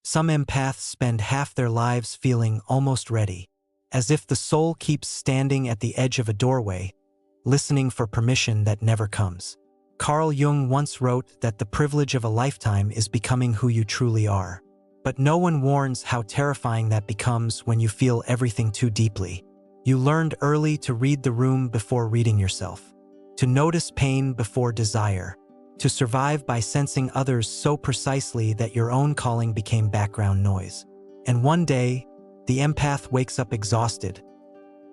Some empaths spend half their lives feeling almost ready, as if the soul keeps standing at the edge of a doorway, listening for permission that never comes. Carl Jung once wrote that the privilege of a lifetime is becoming who you truly are. But no one warns how terrifying that becomes when you feel everything too deeply. You learned early to read the room before reading yourself, to notice pain before desire, to survive by sensing others so precisely that your own calling became background noise. And one day, the empath wakes up exhausted,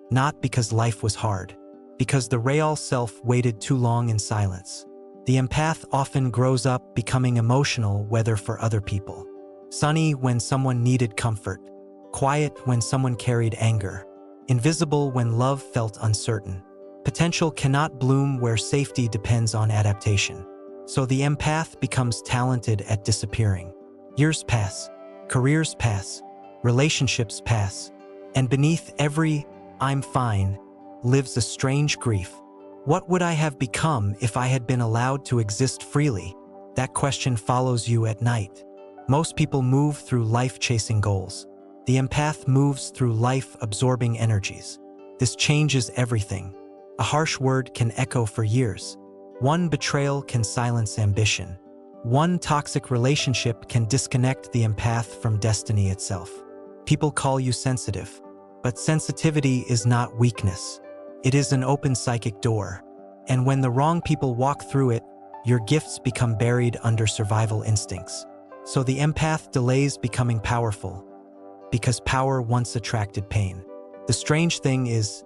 not because life was hard, because the real self waited too long in silence. The empath often grows up becoming emotional, whether for other people. Sunny when someone needed comfort, quiet when someone carried anger, invisible when love felt uncertain. Potential cannot bloom where safety depends on adaptation. So the empath becomes talented at disappearing. Years pass, careers pass, relationships pass, and beneath every "I'm fine" lives a strange grief. What would I have become if I had been allowed to exist freely? That question follows you at night. Most people move through life chasing goals. The empath moves through life absorbing energies. This changes everything. A harsh word can echo for years. One betrayal can silence ambition. One toxic relationship can disconnect the empath from destiny itself. People call you sensitive, but sensitivity is not weakness. It is an open psychic door. And when the wrong people walk through it, your gifts become buried under survival instincts. So the empath delays becoming powerful, because power once attracted pain. The strange thing is,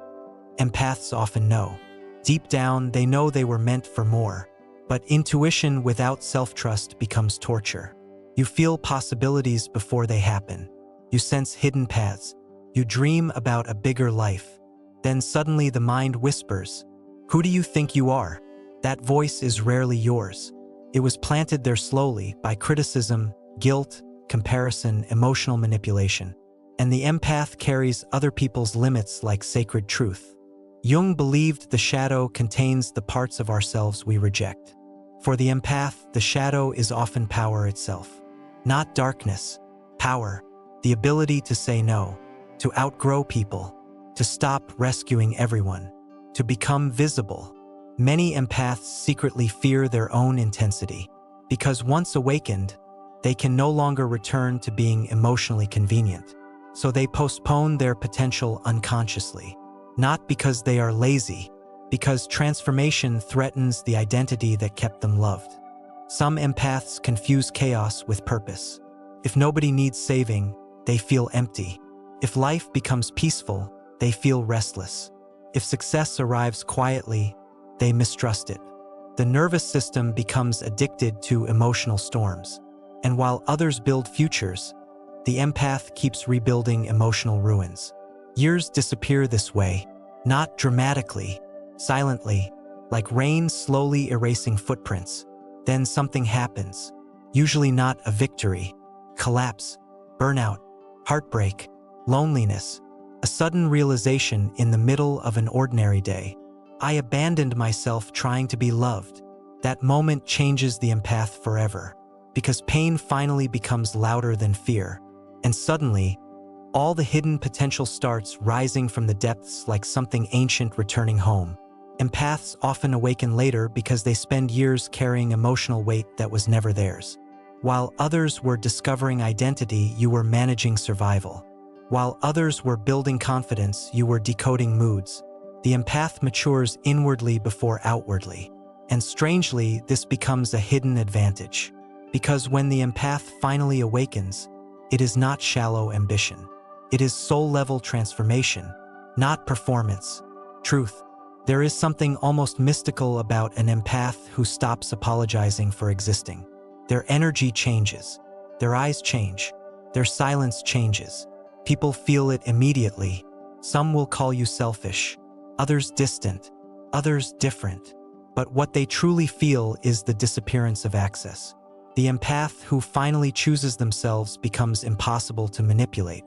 empaths often know. Deep down, they know they were meant for more. But intuition without self-trust becomes torture. You feel possibilities before they happen. You sense hidden paths. You dream about a bigger life. Then suddenly the mind whispers, "Who do you think you are?" That voice is rarely yours. It was planted there slowly by criticism, guilt, comparison, emotional manipulation. And the empath carries other people's limits like sacred truth. Jung believed the shadow contains the parts of ourselves we reject. For the empath, the shadow is often power itself. Not darkness, power, the ability to say no, to outgrow people, to stop rescuing everyone, to become visible. Many empaths secretly fear their own intensity, because once awakened, they can no longer return to being emotionally convenient. So they postpone their potential unconsciously. Not because they are lazy, because transformation threatens the identity that kept them loved. Some empaths confuse chaos with purpose. If nobody needs saving, they feel empty. If life becomes peaceful, they feel restless. If success arrives quietly, they mistrust it. The nervous system becomes addicted to emotional storms. And while others build futures, the empath keeps rebuilding emotional ruins. Years disappear this way, not dramatically, silently, like rain slowly erasing footprints. Then something happens, usually not a victory. Collapse, burnout, heartbreak, loneliness, a sudden realization in the middle of an ordinary day. I abandoned myself trying to be loved. That moment changes the empath forever, because pain finally becomes louder than fear. And suddenly, all the hidden potential starts rising from the depths like something ancient returning home. Empaths often awaken later because they spend years carrying emotional weight that was never theirs. While others were discovering identity, you were managing survival. While others were building confidence, you were decoding moods. The empath matures inwardly before outwardly. And strangely, this becomes a hidden advantage. Because when the empath finally awakens, it is not shallow ambition. It is soul-level transformation, not performance. Truth. There is something almost mystical about an empath who stops apologizing for existing. Their energy changes. Their eyes change. Their silence changes. People feel it immediately. Some will call you selfish, others distant, others different. But what they truly feel is the disappearance of access. The empath who finally chooses themselves becomes impossible to manipulate.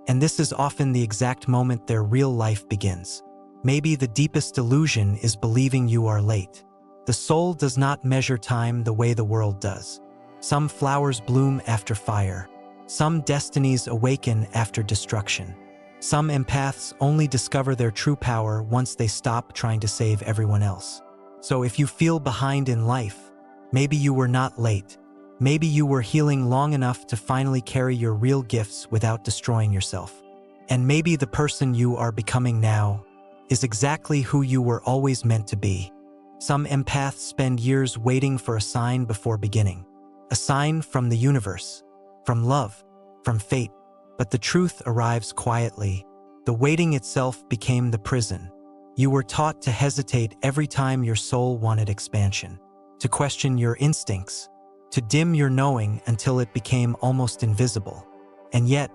And this is often the exact moment their real life begins. Maybe the deepest illusion is believing you are late. The soul does not measure time the way the world does. Some flowers bloom after fire. Some destinies awaken after destruction. Some empaths only discover their true power once they stop trying to save everyone else. So if you feel behind in life, maybe you were not late. Maybe you were healing long enough to finally carry your real gifts without destroying yourself. And maybe the person you are becoming now is exactly who you were always meant to be. Some empaths spend years waiting for a sign before beginning. A sign from the universe, from love, from fate. But the truth arrives quietly. The waiting itself became the prison. You were taught to hesitate every time your soul wanted expansion, to question your instincts, to dim your knowing until it became almost invisible. And yet,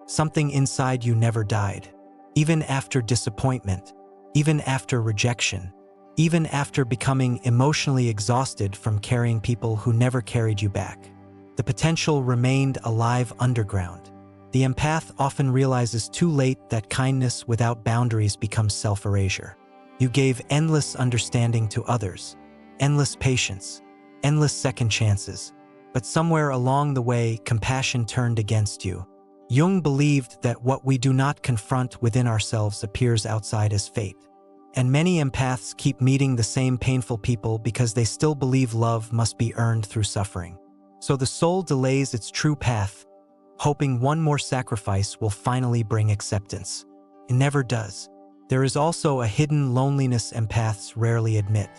something inside you never died. Even after disappointment, even after rejection, even after becoming emotionally exhausted from carrying people who never carried you back, the potential remained alive underground. The empath often realizes too late that kindness without boundaries becomes self-erasure. You gave endless understanding to others, endless patience, endless second chances, but somewhere along the way, compassion turned against you. Jung believed that what we do not confront within ourselves appears outside as fate. And many empaths keep meeting the same painful people because they still believe love must be earned through suffering. So the soul delays its true path, hoping one more sacrifice will finally bring acceptance. It never does. There is also a hidden loneliness empaths rarely admit.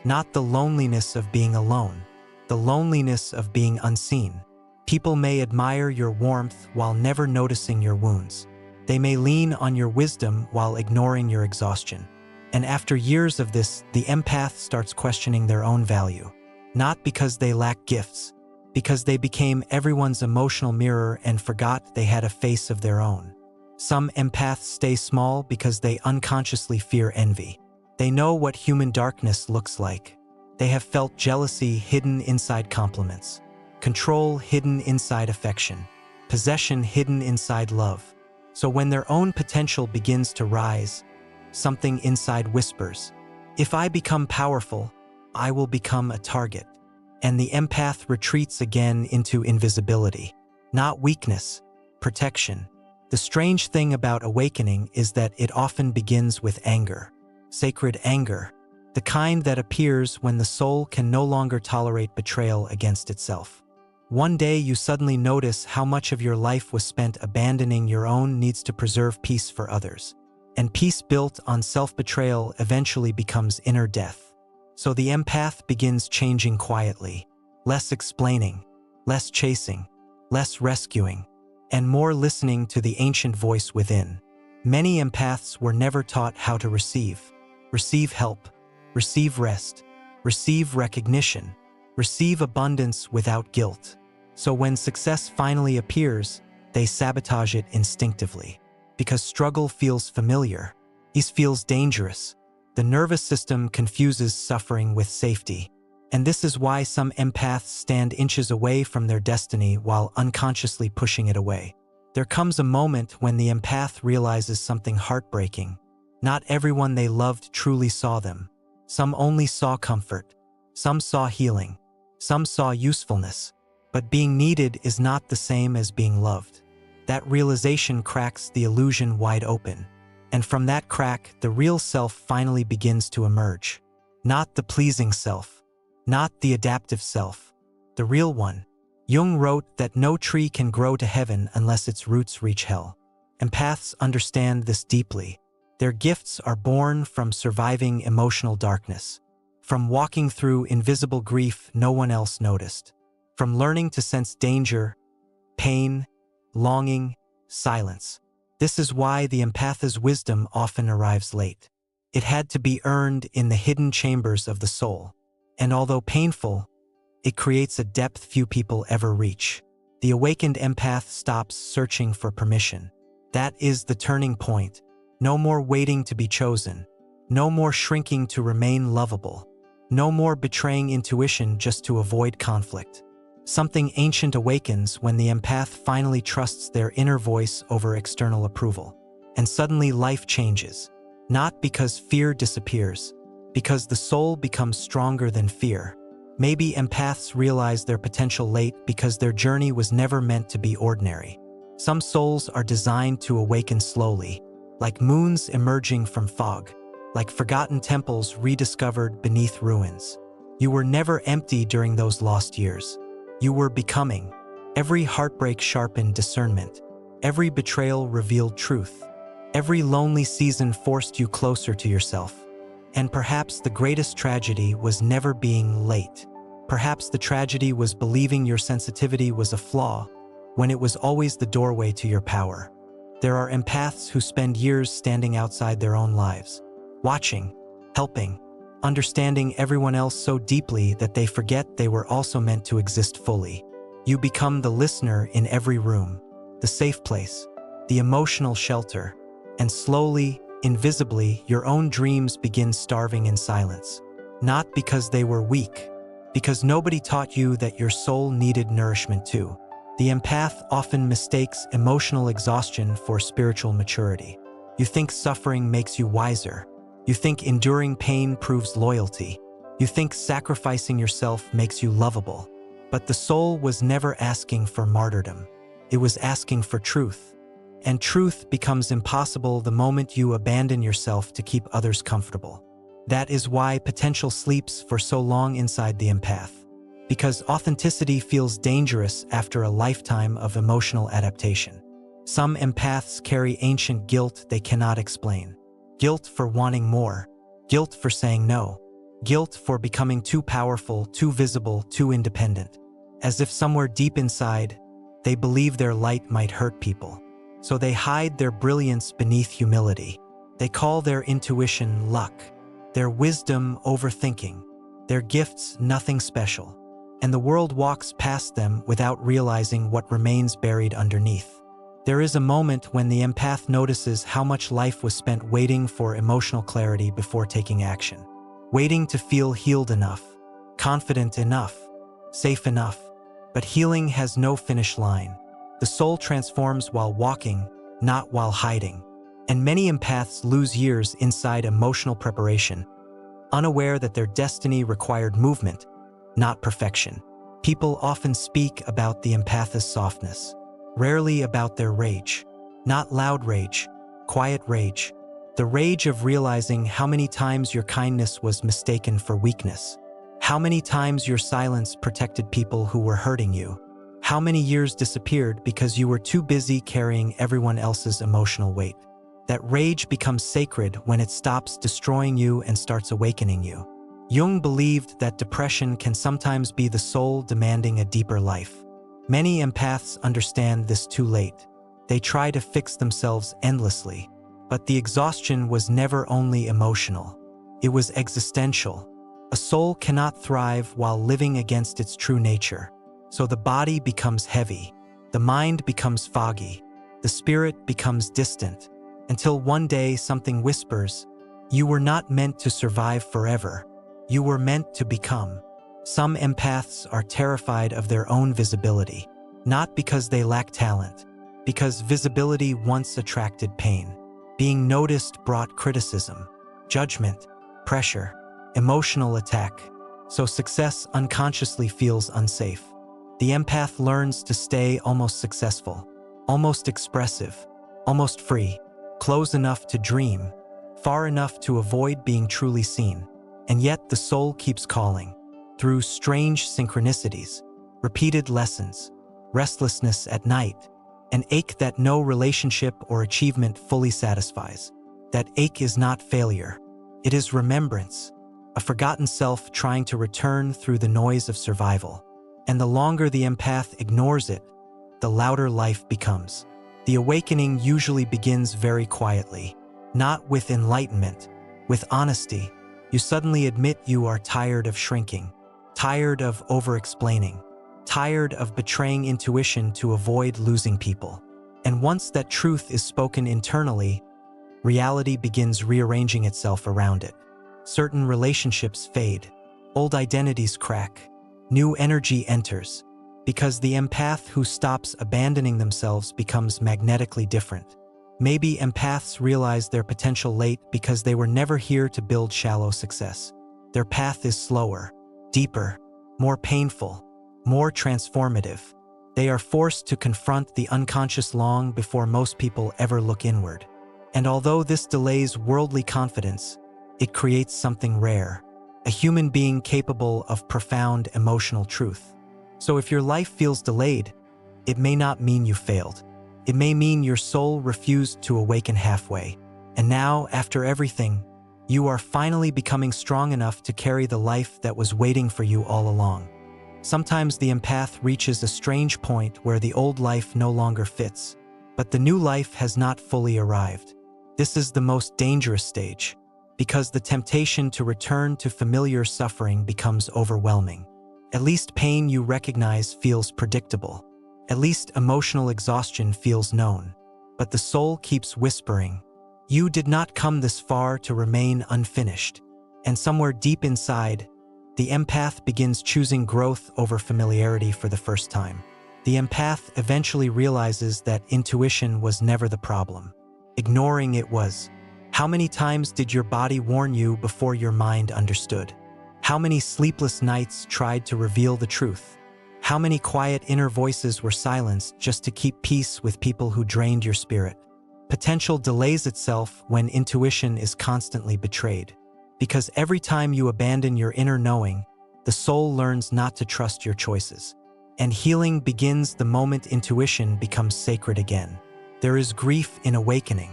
Not the loneliness of being alone, the loneliness of being unseen. People may admire your warmth while never noticing your wounds. They may lean on your wisdom while ignoring your exhaustion. And after years of this, the empath starts questioning their own value. Not because they lack gifts, because they became everyone's emotional mirror and forgot they had a face of their own. Some empaths stay small because they unconsciously fear envy. They know what human darkness looks like. They have felt jealousy hidden inside compliments, control hidden inside affection, possession hidden inside love. So when their own potential begins to rise, something inside whispers, "If I become powerful, I will become a target." And the empath retreats again into invisibility. Not weakness, protection. The strange thing about awakening is that it often begins with anger. Sacred anger. The kind that appears when the soul can no longer tolerate betrayal against itself. One day you suddenly notice how much of your life was spent abandoning your own needs to preserve peace for others. And peace built on self-betrayal eventually becomes inner death. So the empath begins changing quietly, less explaining, less chasing, less rescuing, and more listening to the ancient voice within. Many empaths were never taught how to receive help, receive rest, receive recognition, receive abundance without guilt. So when success finally appears, they sabotage it instinctively. Because struggle feels familiar, ease feels dangerous. The nervous system confuses suffering with safety. And this is why some empaths stand inches away from their destiny while unconsciously pushing it away. There comes a moment when the empath realizes something heartbreaking. Not everyone they loved truly saw them. Some only saw comfort. Some saw healing. Some saw usefulness. But being needed is not the same as being loved. That realization cracks the illusion wide open. And from that crack, the real self finally begins to emerge. Not the pleasing self, not the adaptive self, the real one. Jung wrote that no tree can grow to heaven unless its roots reach hell. Empaths understand this deeply. Their gifts are born from surviving emotional darkness, from walking through invisible grief no one else noticed, from learning to sense danger, pain, longing, silence. This is why the empath's wisdom often arrives late. It had to be earned in the hidden chambers of the soul. And although painful, it creates a depth few people ever reach. The awakened empath stops searching for permission. That is the turning point. No more waiting to be chosen. No more shrinking to remain lovable. No more betraying intuition just to avoid conflict. Something ancient awakens when the empath finally trusts their inner voice over external approval. And suddenly life changes. Not because fear disappears, because the soul becomes stronger than fear. Maybe empaths realize their potential late because their journey was never meant to be ordinary. Some souls are designed to awaken slowly, like moons emerging from fog, like forgotten temples rediscovered beneath ruins. You were never empty during those lost years. You were becoming. Every heartbreak sharpened discernment. Every betrayal revealed truth. Every lonely season forced you closer to yourself. And perhaps the greatest tragedy was never being late. Perhaps the tragedy was believing your sensitivity was a flaw, when it was always the doorway to your power. There are empaths who spend years standing outside their own lives, watching, helping, understanding everyone else so deeply that they forget they were also meant to exist fully. You become the listener in every room, the safe place, the emotional shelter, and slowly, invisibly, your own dreams begin starving in silence. Not because they were weak, because nobody taught you that your soul needed nourishment too. The empath often mistakes emotional exhaustion for spiritual maturity. You think suffering makes you wiser. You think enduring pain proves loyalty. You think sacrificing yourself makes you lovable. But the soul was never asking for martyrdom. It was asking for truth. And truth becomes impossible the moment you abandon yourself to keep others comfortable. That is why potential sleeps for so long inside the empath. Because authenticity feels dangerous after a lifetime of emotional adaptation. Some empaths carry ancient guilt they cannot explain. Guilt for wanting more. Guilt for saying no. Guilt for becoming too powerful, too visible, too independent. As if somewhere deep inside, they believe their light might hurt people. So they hide their brilliance beneath humility. They call their intuition luck, their wisdom overthinking, their gifts nothing special. And the world walks past them without realizing what remains buried underneath. There is a moment when the empath notices how much life was spent waiting for emotional clarity before taking action. Waiting to feel healed enough, confident enough, safe enough. But healing has no finish line. The soul transforms while walking, not while hiding. And many empaths lose years inside emotional preparation, unaware that their destiny required movement, not perfection. People often speak about the empath's softness, rarely about their rage. Not loud rage, quiet rage. The rage of realizing how many times your kindness was mistaken for weakness. How many times your silence protected people who were hurting you. How many years disappeared because you were too busy carrying everyone else's emotional weight. That rage becomes sacred when it stops destroying you and starts awakening you. Jung believed that depression can sometimes be the soul demanding a deeper life. Many empaths understand this too late. They try to fix themselves endlessly. But the exhaustion was never only emotional. It was existential. A soul cannot thrive while living against its true nature. So the body becomes heavy. The mind becomes foggy. The spirit becomes distant. Until one day something whispers, "You were not meant to survive forever. You were meant to become." Some empaths are terrified of their own visibility, not because they lack talent, because visibility once attracted pain. Being noticed brought criticism, judgment, pressure, emotional attack, so success unconsciously feels unsafe. The empath learns to stay almost successful, almost expressive, almost free, close enough to dream, far enough to avoid being truly seen. And yet the soul keeps calling, through strange synchronicities, repeated lessons, restlessness at night, an ache that no relationship or achievement fully satisfies. That ache is not failure. It is remembrance, a forgotten self trying to return through the noise of survival. And the longer the empath ignores it, the louder life becomes. The awakening usually begins very quietly, not with enlightenment, with honesty. You suddenly admit you are tired of shrinking, tired of over-explaining, tired of betraying intuition to avoid losing people. And once that truth is spoken internally, reality begins rearranging itself around it. Certain relationships fade, old identities crack, new energy enters, because the empath who stops abandoning themselves becomes magnetically different. Maybe empaths realize their potential late because they were never here to build shallow success. Their path is slower, deeper, more painful, more transformative. They are forced to confront the unconscious long before most people ever look inward. And although this delays worldly confidence, it creates something rare, a human being capable of profound emotional truth. So if your life feels delayed, it may not mean you failed. It may mean your soul refused to awaken halfway. And now, after everything, you are finally becoming strong enough to carry the life that was waiting for you all along. Sometimes the empath reaches a strange point where the old life no longer fits, but the new life has not fully arrived. This is the most dangerous stage, because the temptation to return to familiar suffering becomes overwhelming. At least pain you recognize feels predictable. At least emotional exhaustion feels known. But the soul keeps whispering, "You did not come this far to remain unfinished." And somewhere deep inside, the empath begins choosing growth over familiarity for the first time. The empath eventually realizes that intuition was never the problem. Ignoring it was. How many times did your body warn you before your mind understood? How many sleepless nights tried to reveal the truth? How many quiet inner voices were silenced just to keep peace with people who drained your spirit? Potential delays itself when intuition is constantly betrayed. Because every time you abandon your inner knowing, the soul learns not to trust your choices. And healing begins the moment intuition becomes sacred again. There is grief in awakening.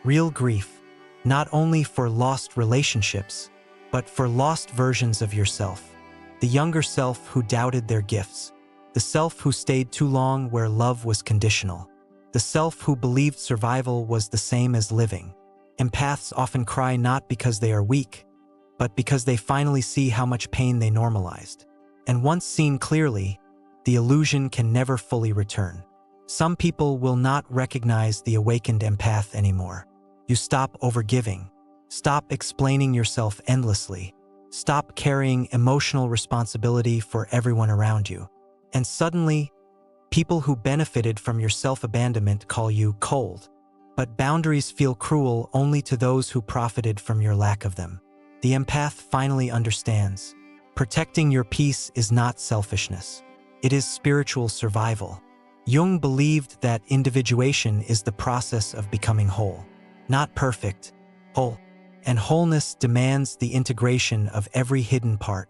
Real grief, not only for lost relationships, but for lost versions of yourself. The younger self who doubted their gifts. The self who stayed too long where love was conditional. The self who believed survival was the same as living. Empaths often cry not because they are weak, but because they finally see how much pain they normalized. And once seen clearly, the illusion can never fully return. Some people will not recognize the awakened empath anymore. You stop overgiving. Stop explaining yourself endlessly. Stop carrying emotional responsibility for everyone around you. And suddenly, people who benefited from your self-abandonment call you cold. But boundaries feel cruel only to those who profited from your lack of them. The empath finally understands. Protecting your peace is not selfishness. It is spiritual survival. Jung believed that individuation is the process of becoming whole. Not perfect, whole. And wholeness demands the integration of every hidden part.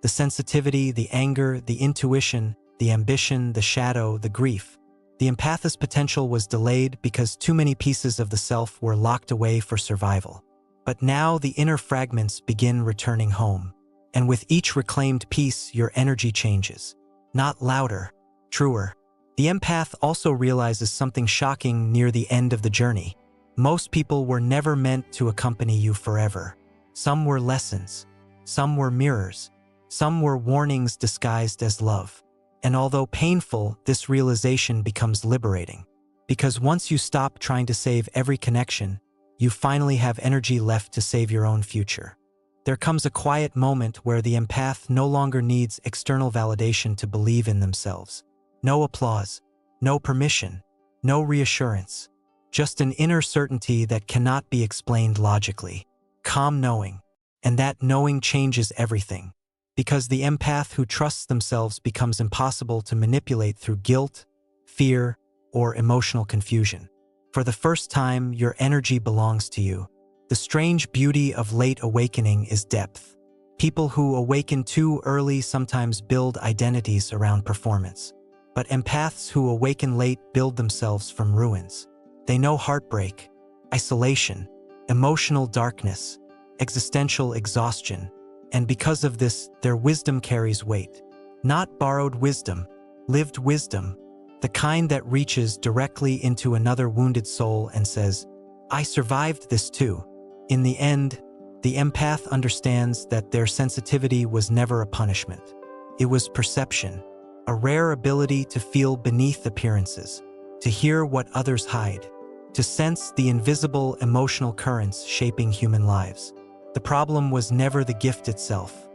The sensitivity, the anger, the intuition, the ambition, the shadow, the grief. The empath's potential was delayed because too many pieces of the self were locked away for survival. But now the inner fragments begin returning home. And with each reclaimed piece, your energy changes. Not louder, truer. The empath also realizes something shocking near the end of the journey. Most people were never meant to accompany you forever. Some were lessons. Some were mirrors. Some were warnings disguised as love. And although painful, this realization becomes liberating. Because once you stop trying to save every connection, you finally have energy left to save your own future. There comes a quiet moment where the empath no longer needs external validation to believe in themselves. No applause, no permission, no reassurance. Just an inner certainty that cannot be explained logically. Calm knowing. And that knowing changes everything. Because the empath who trusts themselves becomes impossible to manipulate through guilt, fear, or emotional confusion. For the first time, your energy belongs to you. The strange beauty of late awakening is depth. People who awaken too early sometimes build identities around performance. But empaths who awaken late build themselves from ruins. They know heartbreak, isolation, emotional darkness, existential exhaustion. And because of this, their wisdom carries weight. Not borrowed wisdom, lived wisdom. The kind that reaches directly into another wounded soul and says, "I survived this too." In the end, the empath understands that their sensitivity was never a punishment. It was perception, a rare ability to feel beneath appearances, to hear what others hide, to sense the invisible emotional currents shaping human lives. The problem was never the gift itself.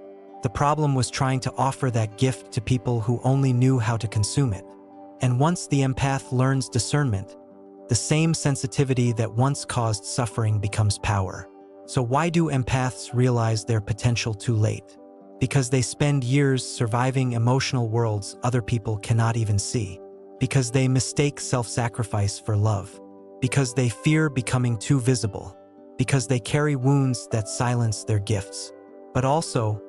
The problem was trying to offer that gift to people who only knew how to consume it. And once the empath learns discernment, the same sensitivity that once caused suffering becomes power. So why do empaths realize their potential too late? because they spend years surviving emotional worlds other people cannot even see, because they mistake self-sacrifice for love, because they fear becoming too visible, because they carry wounds that silence their gifts, but also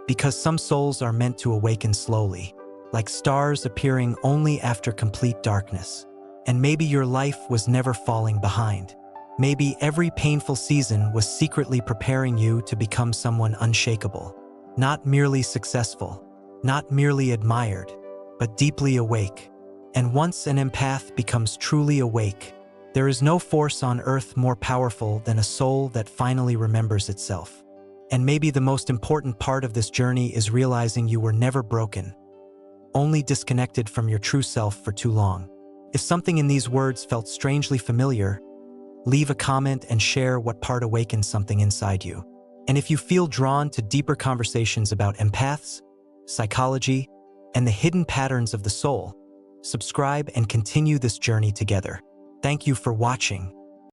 because some souls are meant to awaken slowly, like stars appearing only after complete darkness. And maybe your life was never falling behind. Maybe every painful season was secretly preparing you to become someone unshakable, not merely successful, not merely admired, but deeply awake. And once an empath becomes truly awake, there is no force on earth more powerful than a soul that finally remembers itself. And maybe the most important part of this journey is realizing you were never broken, only disconnected from your true self for too long. If something in these words felt strangely familiar, leave a comment and share what part awakened something inside you. And if you feel drawn to deeper conversations about empaths, psychology, and the hidden patterns of the soul, subscribe and continue this journey together. Thank you for watching.